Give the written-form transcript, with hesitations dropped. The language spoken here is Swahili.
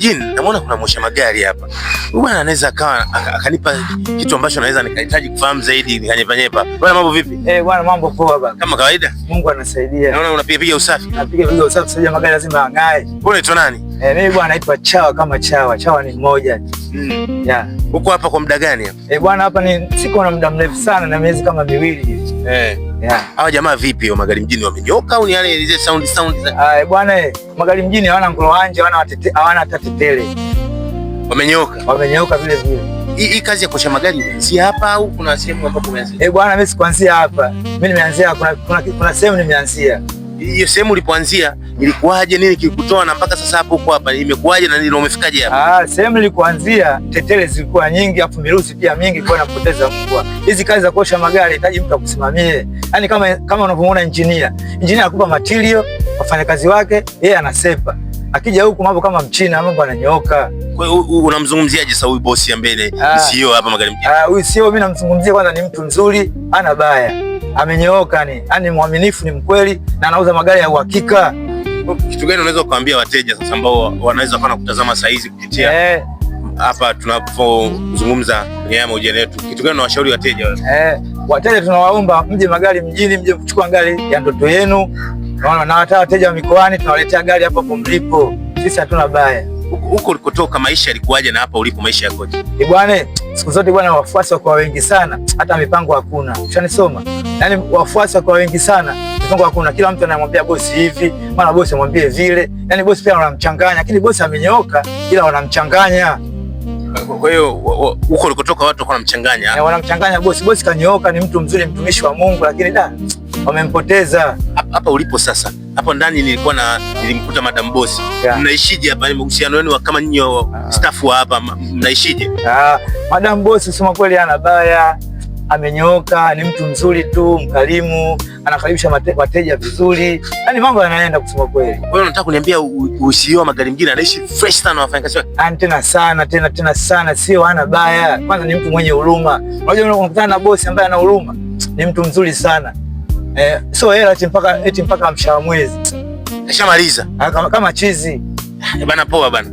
mjini namuona kuna mwosha magari hapa. Huyu bwana anaweza akawa akanipa kitu ambacho naweza nikahitaji kufahamu zaidi nikanyepa. Bwana mambo vipi? Bwana mambo poa bwana. Kama kawaida? Mungu anasaidia. Naona unapiga usafi. Napiga usafi sasa magari lazima ang'ae. Wewe unaitwa nani? Mimi bwana naitwa Chawa kama Chawa. Chawa ni mmoja. Yeah. Uko hapa kwa muda gani hapa? Bwana hapa siko na muda mrefu sana na miezi kama 2 hivi. Yeah. Hawa jamaa vipi wa magari mjini wamenyoka au ni yale ile sound? Bwana magari mjini hawana ngolowanja, hawana hata tetele. Wamenyoka vile vile. Hii kazi ya kuosha magari si hapa au kuna sehemu ambapo umeanzia? Bwana mimi sikuanzia hapa. Mimi nimeanzia kuna sehemu nimeanzia. Hiyo sehemu ulipoanzia ilikuwaje, nini kilikutoa na mpaka sasa hapo uko hapa imekuwaje na nini umefikaje hapa? Sehemu nilikuanzia tetele zilikuwa nyingi, afu mirusi pia mingi kwa napoteza mbwa. Hizi kazi za kuosha magari inahitaji mtu akusimamie. Yaani kama unavyomuona engineer anakupa material, wafanyakazi wake, yeye anasepa. Akija huku mambo kama mchina mambo ananyooka. Kwa hiyo unamzungumziaje sasa huyu bosi mbele CEO hapa magari mjini? Huyu CEO mimi namzungumzia kwanza ni mtu mzuri, ana baya. Amenyooka yani mwaminifu, ni mkweli na anauza magari ya uhakika. Kitu gani unaweza kuambia wateja sasa ambao wanaweza kana kutazama saa hizi kupitia hapa tunapozungumza kwenye mahojiano yetu? Kitu gani unawashauri wateja wewe? Wateja tunawaomba mje magari mjini, mje kuchukua gari ya ndoto yenu. Na hata wateja wa mikoani tunawaletea gari hapa hapo mlipo. Sisi hatuna baya. Huko ulikotoka maisha yalikuwaje na hapa ulipo maisha yakoje? Bwana siku zote bwana wafuasi wako wengi sana, hata mipango hakuna. Ushanisoma? Yaani wafuasi wako wengi sana, mipango hakuna. Kila mtu anamwambia bosi hivi, maana bosi amwambie vile. Yaani bosi pia wanamchanganya, lakini bosi amenyooka ila wanamchanganya. Kwa hiyo huko ulikotoka watu wanamchanganya. Wanamchanganya bosi. Bosi kanyooka, ni mtu mzuri, mtumishi wa Mungu, lakini wamempoteza. Hapa ulipo sasa, hapo ndani nilimkuta madam bosi. Mnaishije hapa? Ni mahusiano yenu kama nyinyi staff wa hapa mnaishije? Madam bosi kusema kweli hana baya, amenyooka, ni mtu mzuri tu, mkarimu, anakaribisha wateja vizuri. Yaani mambo yanaenda kusema kweli. Wewe unataka kuniambia CEO magari mjini anaishi fresh sana wafanyakazi wake? Tena sana, sio hana baya. Kwanza ni mtu mwenye huruma. Unajua unakutana na bosi ambaye ana huruma, ni mtu mzuri sana. So hela mpaka mshahara mwezi. Kashamaliza. Kama chizi. Bana poa bana.